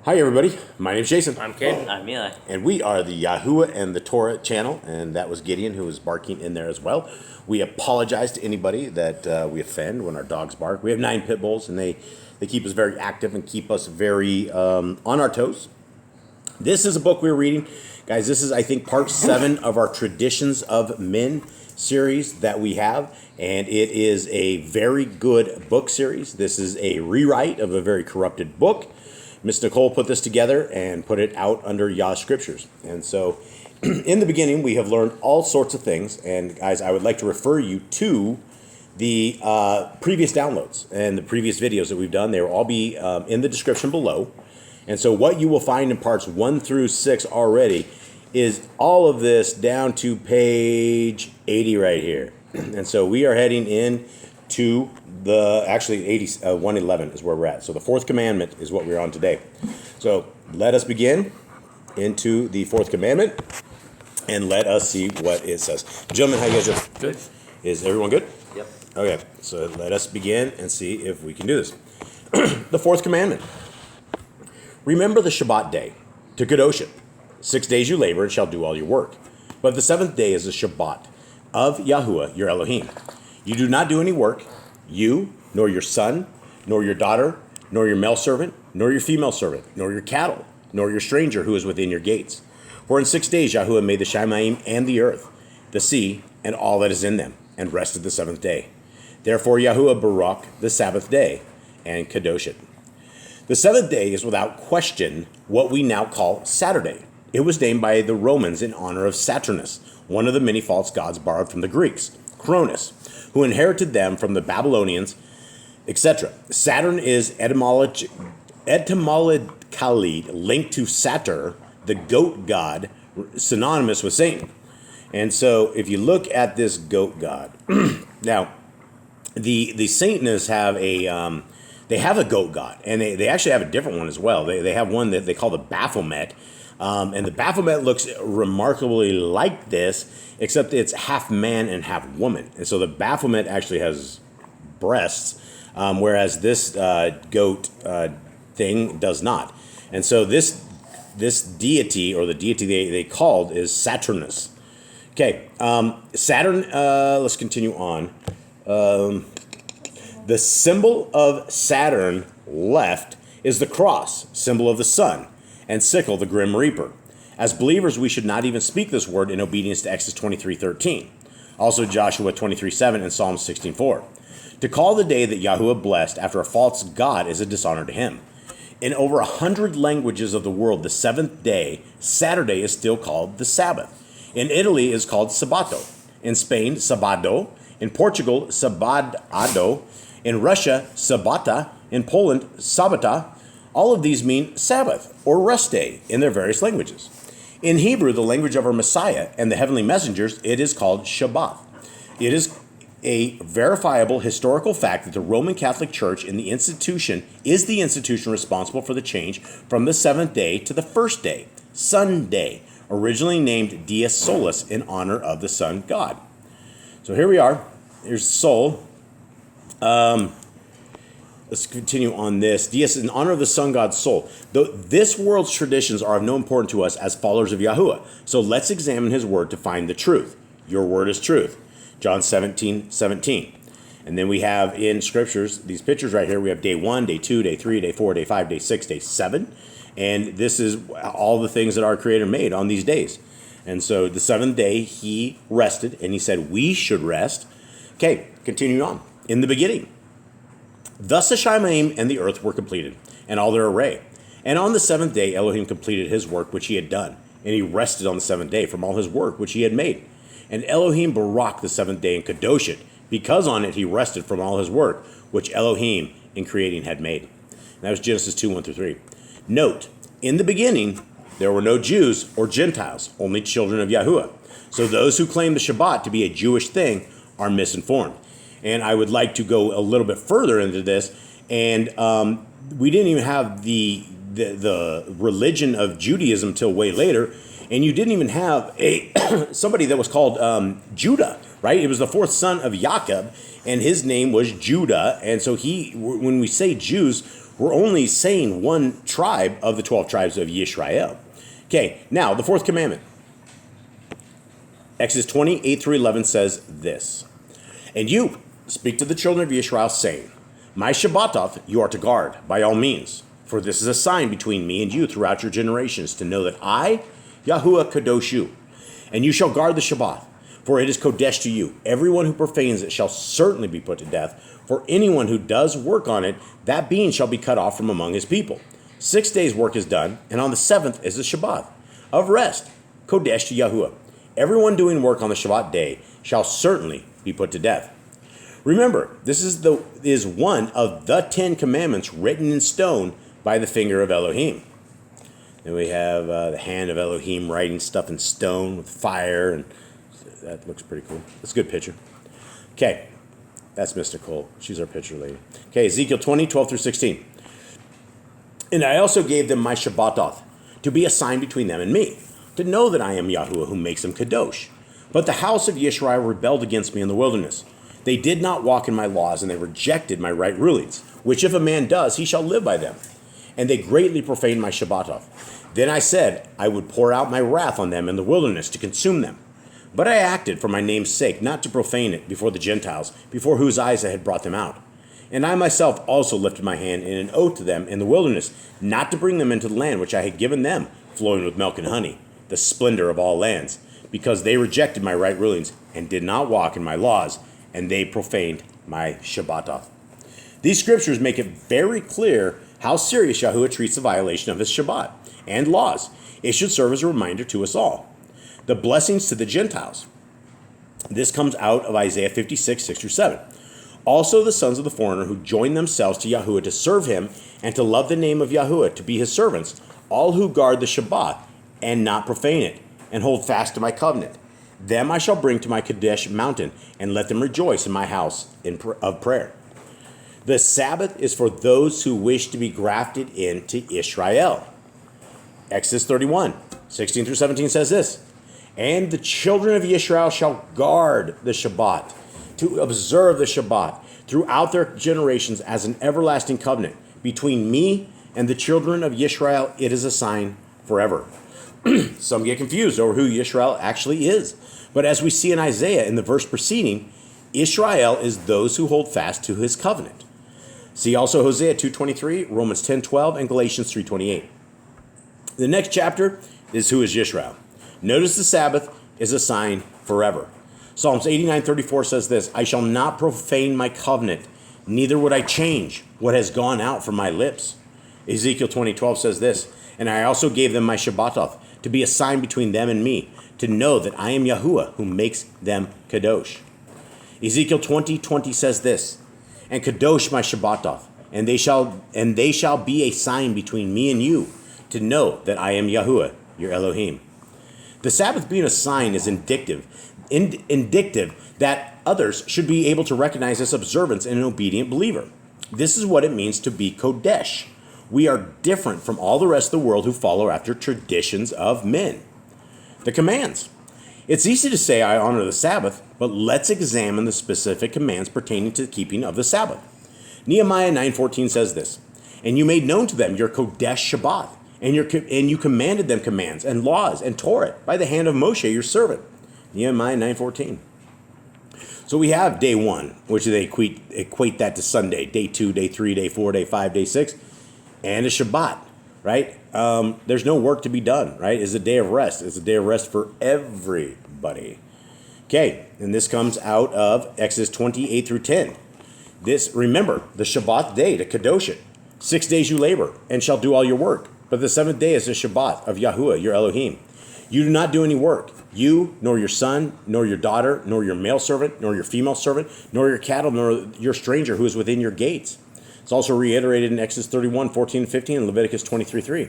Hi everybody, my name's Jason. I'm Caden. I'm Eli. And we are the Yahuwah and the Torah channel, and that was Gideon who was barking in there as well. We apologize to anybody that we offend when our dogs bark. We have 9 pit bulls, and they keep us very active and keep us very on our toes. This is a book we're reading. Guys, this is, I think, part 7 of our Traditions of Men series that we have, and it is a very good book series. This is a rewrite of a very corrupted book. Miss Nicole put this together and put it out under Yah Scriptures. And so in the beginning, we have learned all sorts of things. And guys, I would like to refer you to the previous downloads and the previous videos that we've done. They will all be in the description below. And so what you will find in parts 1 through 6 already is all of this down to page 80 right here. And so we are heading in to the, actually 111 is where we're at. So the 4th commandment is what we're on today. So let us begin into the 4th commandment and let us see what it says. Gentlemen, how you guys doing? Good. Is everyone good? Yep. Okay, so let us begin and see if we can do this. The 4th commandment. Remember the Shabbat day to Kadosh it. 6 days you labor and shall do all your work. But the 7th day is the Shabbat of Yahuwah your Elohim. You do not do any work, you, nor your son, nor your daughter, nor your male servant, nor your female servant, nor your cattle, nor your stranger who is within your gates. For in 6 days Yahuwah made the Shamayim and the earth, the sea, and all that is in them, and rested the 7th day. Therefore Yahuwah barak the Sabbath day, and kadosh it. The 7th day is without question what we now call Saturday. It was named by the Romans in honor of Saturnus, one of the many false gods borrowed from the Greeks, Cronus, who inherited them from the Babylonians, etc. Saturn is etymologically linked to Satyr, the goat god, synonymous with Satan. And so if you look at this goat god, now the Satanists have a goat god, and they actually have a different one as well. They have one that they call the Baphomet. And the Baphomet looks remarkably like this, except it's half man and half woman. And so the Baphomet actually has breasts, whereas this goat thing does not. And so this deity, or the deity they called, is Saturnus. Okay, Saturn, let's continue on. The symbol of Saturn left is the cross, symbol of the sun, and sickle, the grim reaper. As believers, we should not even speak this word in obedience to Exodus 23:13, also Joshua 23:7 and Psalm 16:4. To call the day that Yahuwah blessed after a false god is a dishonor to him. In over 100 languages of the world, the 7th day, Saturday, is still called the Sabbath. In Italy, it is called Sabato. In Spain, Sabado. In Portugal, Sabadado. In Russia, Sabata. In Poland, Sabata. All of these mean Sabbath or rest day in their various languages. In Hebrew, the language of our Messiah and the heavenly messengers, it is called Shabbat. It is a verifiable historical fact that the Roman Catholic Church is the institution responsible for the change from the 7th day to the 1st day, Sunday, originally named Dies Solis in honor of the sun god. So here we are. Here's Sol. Let's continue on this. Dies in honor of the sun god Sol. This world's traditions are of no importance to us as followers of Yahuwah. So let's examine his word to find the truth. Your word is truth. John 17:17. And then we have in scriptures, these pictures right here, we have day 1, day 2, day 3, day 4, day 5, day 6, day 7. And this is all the things that our Creator made on these days. And so the 7th day, he rested, and he said we should rest. Okay, continuing on. In the beginning, thus the Shamayim and the earth were completed, and all their array. And on the 7th day Elohim completed his work which he had done, and he rested on the 7th day from all his work which he had made. And Elohim barak the 7th day and kadosh it, because on it he rested from all his work which Elohim in creating had made. And that was Genesis 2:1-3. Note, in the beginning there were no Jews or Gentiles, only children of Yahuwah. So those who claim the Shabbat to be a Jewish thing are misinformed. And I would like to go a little bit further into this. And we didn't even have the religion of Judaism till way later. And you didn't even have somebody that was called Judah, right? It was the 4th son of Jacob, and his name was Judah. And so when we say Jews, We're only saying one tribe of the 12 tribes of Yisrael. Okay, now the fourth commandment. Exodus 28 through 11 says this. And you speak to the children of Yisrael, saying, My Shabbatoth you are to guard, by all means. For this is a sign between me and you throughout your generations, to know that I, Yahuwah, kadosh you. And you shall guard the Shabbat, for it is kodesh to you. Everyone who profanes it shall certainly be put to death. For anyone who does work on it, that being shall be cut off from among his people. 6 days' work is done, and on the seventh is the Shabbat of rest, kodesh to Yahuwah. Everyone doing work on the Shabbat day shall certainly be put to death. Remember, this is one of the 10 commandments written in stone by the finger of Elohim. Then we have the hand of Elohim writing stuff in stone with fire, and that looks pretty cool. That's a good picture. Okay, that's mystical. She's our picture lady. Okay, Ezekiel 20, 12 through 16. And I also gave them my Shabbatoth, to be a sign between them and me, to know that I am Yahuwah who makes them kadosh. But the house of Yisrael rebelled against me in the wilderness. They did not walk in my laws, and they rejected my right rulings, which if a man does, he shall live by them. And they greatly profaned my Shabbatoth. Then I said, I would pour out my wrath on them in the wilderness to consume them. But I acted for my name's sake, not to profane it before the Gentiles, before whose eyes I had brought them out. And I myself also lifted my hand in an oath to them in the wilderness, not to bring them into the land which I had given them, flowing with milk and honey, the splendor of all lands, because they rejected my right rulings and did not walk in my laws, and they profaned my Shabbatoth. These scriptures make it very clear how serious Yahuwah treats the violation of his Shabbat and laws. It should serve as a reminder to us all. The blessings to the Gentiles. This comes out of Isaiah 56, 6 through 7. Also the sons of the foreigner who join themselves to Yahuwah to serve him and to love the name of Yahuwah, to be his servants, all who guard the Shabbat and not profane it, and hold fast to my covenant. Them I shall bring to my Kadesh mountain, and let them rejoice in my house of prayer. The Sabbath is for those who wish to be grafted into Israel. Exodus 31, 16 through 17 says this. And the children of Israel shall guard the Shabbat, to observe the Shabbat throughout their generations as an everlasting covenant. Between me and the children of Israel, it is a sign forever. Some get confused over who Yisrael actually is. But as we see in Isaiah in the verse preceding, Israel is those who hold fast to his covenant. See also Hosea 2:23, Romans 10:12, and Galatians 3:28. The next chapter is who is Yisrael. Notice the Sabbath is a sign forever. Psalms 89:34 says this, I shall not profane my covenant, neither would I change what has gone out from my lips. Ezekiel 20:12 says this, and I also gave them my Shabbatoth, to be a sign between them and me, to know that I am Yahuwah who makes them kadosh. Ezekiel 20:20 says this, and kadosh my Shabbatoth, and they shall be a sign between me and you, to know that I am Yahuwah, your Elohim. The Sabbath being a sign is indicative that others should be able to recognize this observance in an obedient believer. This is what it means to be kodesh. We are different from all the rest of the world who follow after traditions of men. The commands. It's easy to say I honor the Sabbath, but let's examine the specific commands pertaining to the keeping of the Sabbath. Nehemiah 9:14 says this, and you made known to them your kodesh Shabbat, and you commanded them commands and laws and Torah by the hand of Moshe your servant. Nehemiah 9:14. So we have day 1, which they equate that to Sunday, day 2, day 3, day 4, day 5, day 6, and a Shabbat, right? There's no work to be done, right? It's a day of rest. It's a day of rest for everybody. Okay, and this comes out of Exodus 28 through 10. Remember, the Shabbat day to kadosh it. 6 days you labor and shall do all your work. But the 7th day is the Shabbat of Yahuwah, your Elohim. You do not do any work. You, nor your son, nor your daughter, nor your male servant, nor your female servant, nor your cattle, nor your stranger who is within your gates. It's also reiterated in Exodus 31, 14, and 15, and Leviticus 23, 3.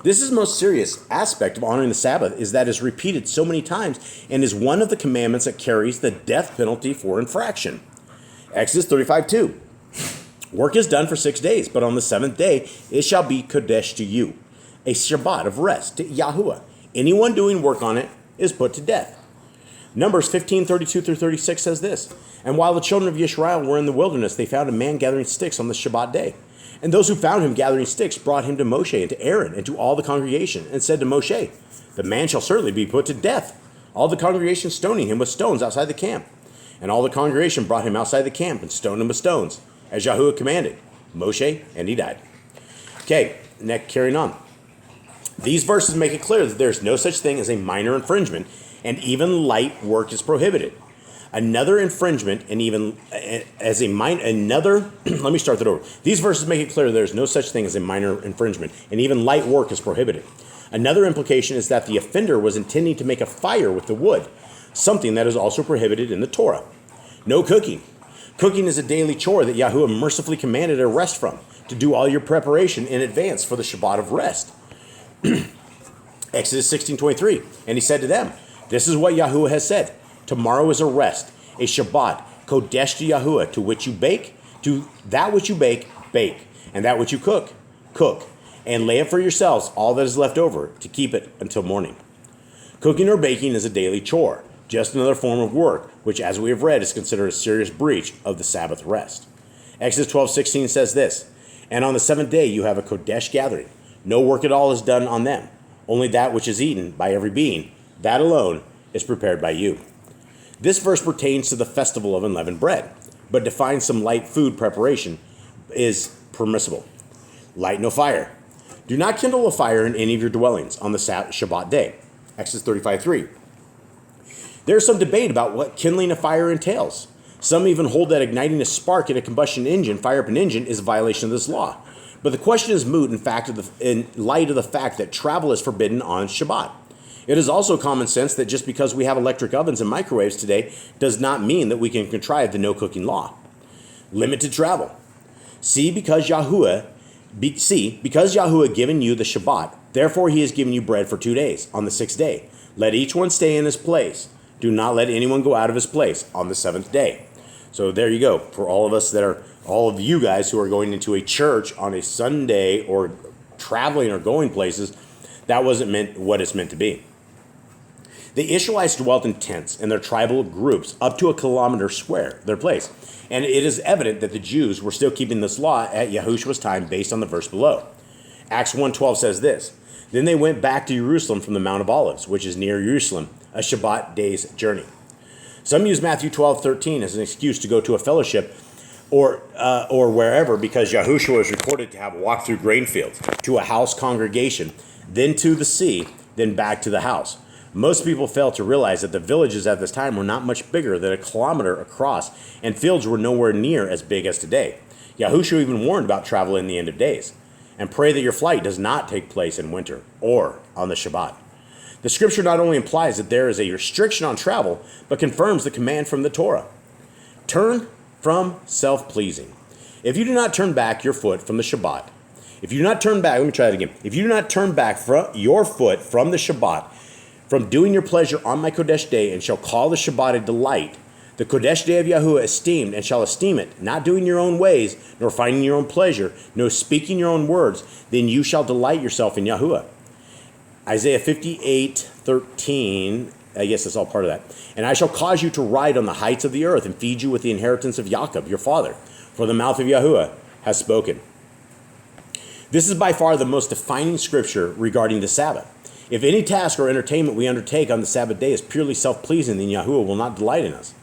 This is the most serious aspect of honoring the Sabbath, is that it's repeated so many times and is one of the commandments that carries the death penalty for infraction. Exodus 35, 2. Work is done for 6 days, but on the 7th day it shall be kodesh to you, a Shabbat of rest to Yahuwah. Anyone doing work on it is put to death. Numbers 15:32 through 36 says this, "And while the children of Israel were in the wilderness, they found a man gathering sticks on the Shabbat day. And those who found him gathering sticks brought him to Moshe and to Aaron and to all the congregation, and said to Moshe, the man shall certainly be put to death. All the congregation stoning him with stones outside the camp. And all the congregation brought him outside the camp and stoned him with stones, as Yahuwah commanded Moshe, and he died." Okay, next, carrying on. These verses make it clear that there is no such thing as a minor infringement, and even light work is prohibited. Another infringement, and even as a minor, another, let me start that over. These verses make it clear there is no such thing as a minor infringement, and even light work is prohibited. Another implication is that the offender was intending to make a fire with the wood, something that is also prohibited in the Torah. No cooking. Cooking is a daily chore that Yahuwah mercifully commanded a rest from, to do all your preparation in advance for the Shabbat of rest. Exodus 16:23, "And he said to them, this is what Yahuwah has said. Tomorrow is a rest, a Shabbat, Kodesh to Yahuwah, to which you bake, to that which you bake, bake, and that which you cook, cook, and lay up for yourselves all that is left over, to keep it until morning." Cooking or baking is a daily chore, just another form of work, which, as we have read, is considered a serious breach of the Sabbath rest. Exodus 12:16 says this, "And on the seventh day you have a Kodesh gathering. No work at all is done on them. Only that which is eaten by every being, that alone is prepared by you." This verse pertains to the festival of unleavened bread, but defines some light food preparation is permissible. Light no fire. Do not kindle a fire in any of your dwellings on the Shabbat day. Exodus 35:3. There is some debate about what kindling a fire entails. Some even hold that igniting a spark in a combustion engine, fire up an engine, is a violation of this law. But the question is moot in light of the fact that travel is forbidden on Shabbat. It is also common sense that just because we have electric ovens and microwaves today does not mean that we can contrive the no cooking law. Limited travel. Because Yahuwah given you the Shabbat, therefore he has given you bread for 2 days. On the 6th day, let each one stay in his place. Do not let anyone go out of his place on the 7th day. So there you go. For all of you guys who are going into a church on a Sunday or traveling or going places, that wasn't meant what it's meant to be. The Israelites dwelt in tents in their tribal groups up to a kilometer square, their place. And it is evident that the Jews were still keeping this law at Yahushua's time based on the verse below. Acts 1:12 says this, "Then they went back to Jerusalem from the Mount of Olives, which is near Jerusalem, a Shabbat day's journey." Some use Matthew 12:13 as an excuse to go to a fellowship or wherever, because Yahushua is recorded to have walked through grain fields, to a house congregation, then to the sea, then back to the house. Most people fail to realize that the villages at this time were not much bigger than a kilometer across, and fields were nowhere near as big as today. Yahushua even warned about travel in the end of days. "And pray that your flight does not take place in winter or on the Shabbat." The scripture not only implies that there is a restriction on travel, but confirms the command from the Torah. Turn from self-pleasing. If you do not turn back your foot from the Shabbat, if you do not turn back, let me try it again. If you do not turn back your foot from the Shabbat, from doing your pleasure on my Kodesh day, and shall call the Shabbat a delight, the Kodesh day of Yahuwah esteemed, and shall esteem it, not doing your own ways, nor finding your own pleasure, nor speaking your own words, then you shall delight yourself in Yahuwah. Isaiah 58:13, I guess that's all part of that. "And I shall cause you to ride on the heights of the earth, and feed you with the inheritance of Jacob, your father, for the mouth of Yahuwah has spoken." This is by far the most defining scripture regarding the Sabbath. If any task or entertainment we undertake on the Sabbath day is purely self-pleasing, then Yahuwah will not delight in us.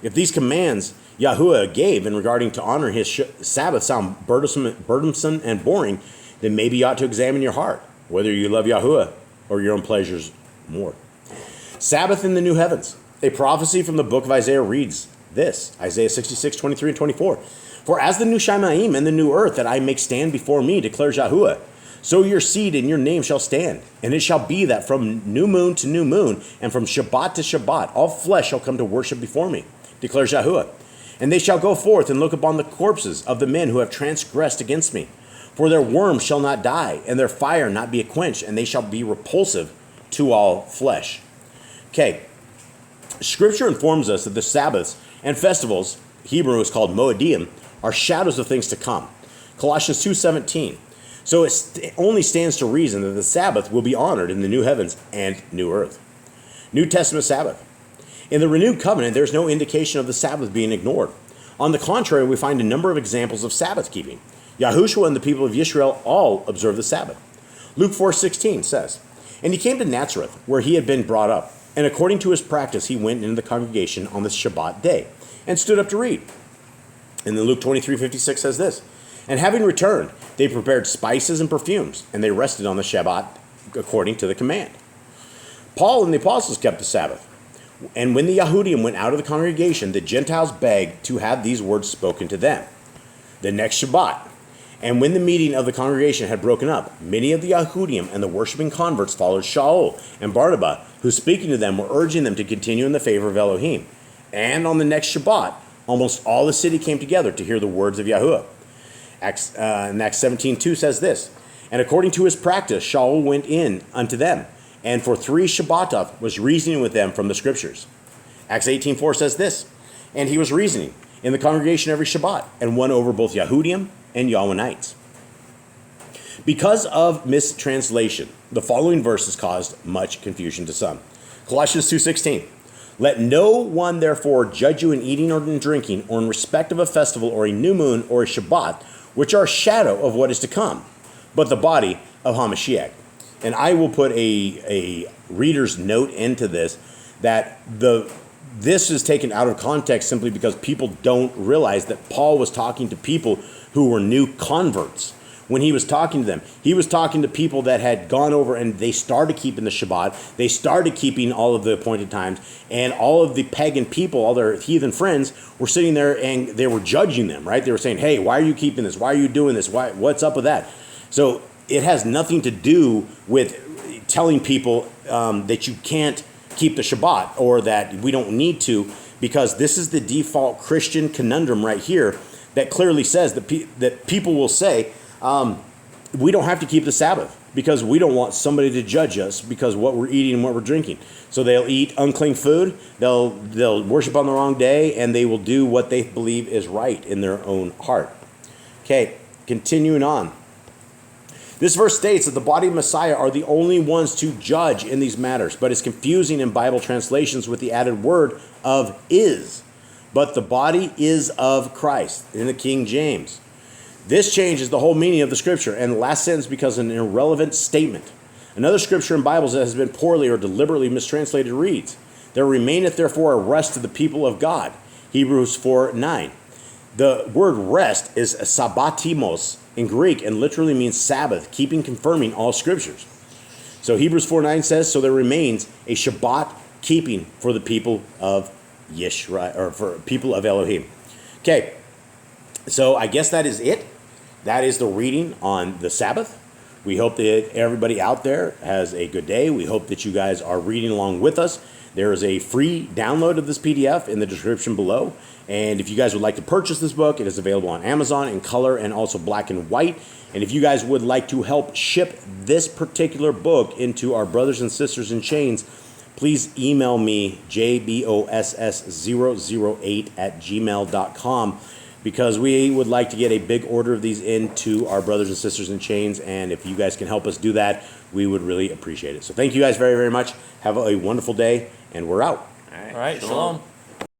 If these commands Yahuwah gave in regarding to honor his Sabbath sound burdensome and boring, then maybe you ought to examine your heart, whether you love Yahuwah or your own pleasures more. Sabbath in the new heavens. A prophecy from the book of Isaiah reads this, Isaiah 66:23 and 24. "For as the new Shemaim and the new earth that I make stand before me, declares Yahuwah, so your seed and your name shall stand. And it shall be that from new moon to new moon, and from Shabbat to Shabbat, all flesh shall come to worship before me, declares Yahuwah. And they shall go forth and look upon the corpses of the men who have transgressed against me. For their worm shall not die, and their fire not be quenched, and they shall be repulsive to all flesh." Okay, Scripture informs us that the Sabbaths and festivals, Hebrew is called Moedim, are shadows of things to come. Colossians 2:17. So it only stands to reason that the Sabbath will be honored in the new heavens and new earth. New Testament Sabbath. In the renewed covenant, there's no indication of the Sabbath being ignored. On the contrary, we find a number of examples of Sabbath keeping. Yahushua and the people of Israel all observe the Sabbath. Luke 4:16 says, "And he came to Nazareth, where he had been brought up. And according to his practice, he went into the congregation on the Shabbat day and stood up to read." And then Luke 23:56 says this, "And having returned, they prepared spices and perfumes, and they rested on the Shabbat according to the command." Paul and the apostles kept the Sabbath. And when the Yahudim went out of the congregation, the Gentiles begged to have these words spoken to them. The next Shabbat, and when the meeting of the congregation had broken up, many of the Yahudim and the worshiping converts followed Shaul and Barnabas, who speaking to them were urging them to continue in the favor of Elohim. And on the next Shabbat, almost all the city came together to hear the words of Yahuwah. Acts 17:2 says this, "And according to his practice, Shaul went in unto them, and for 3 Shabbatov was reasoning with them from the scriptures." Acts 18:4 says this, "And he was reasoning in the congregation every Shabbat, and won over both Yahudim and Yahwanites." Because of mistranslation, the following verses caused much confusion to some. Colossians 2:16, "Let no one therefore judge you in eating or in drinking, or in respect of a festival, or a new moon, or a Shabbat, which are a shadow of what is to come, but the body of Hamashiach." And I will put a reader's note into this, that this is taken out of context simply because people don't realize that Paul was talking to people who were new converts. When he was talking to them, he was talking to people that had gone over and they started keeping the Shabbat. They started keeping all of the appointed times, and all of the pagan people, all their heathen friends, were sitting there and they were judging them, right? They were saying, "Hey, why are you keeping this? Why are you doing this? What's up with that?" So it has nothing to do with telling people that you can't keep the Shabbat, or that we don't need to, because this is the default Christian conundrum right here that clearly says that people will say, we don't have to keep the Sabbath because we don't want somebody to judge us because what we're eating and what we're drinking. So they'll eat unclean food, they'll worship on the wrong day, and they will do what they believe is right in their own heart. Okay, continuing on. This verse states that the body of Messiah are the only ones to judge in these matters, but it's confusing in Bible translations with the added word of "is." But the body is of Christ in the King James. This changes the whole meaning of the scripture, and the last sentence becomes an irrelevant statement. Another scripture in Bibles that has been poorly or deliberately mistranslated reads, "There remaineth therefore a rest to the people of God." Hebrews 4:9. The word rest is sabbatimos in Greek and literally means Sabbath, keeping, confirming all scriptures. So Hebrews 4:9 says, "So there remains a Shabbat keeping for the people of Yeshua, or for people of Elohim." Okay, so I guess that is it. That is the reading on the Sabbath. We hope that everybody out there has a good day. We hope that you guys are reading along with us. There is a free download of this PDF in the description below. And if you guys would like to purchase this book, it is available on Amazon in color and also black and white. And if you guys would like to help ship this particular book into our brothers and sisters in chains, please email me, jboss008@gmail.com, because we would like to get a big order of these into our brothers and sisters in chains. And if you guys can help us do that, we would really appreciate it. So thank you guys very, very much. Have a wonderful day, and we're out. All right. Shalom.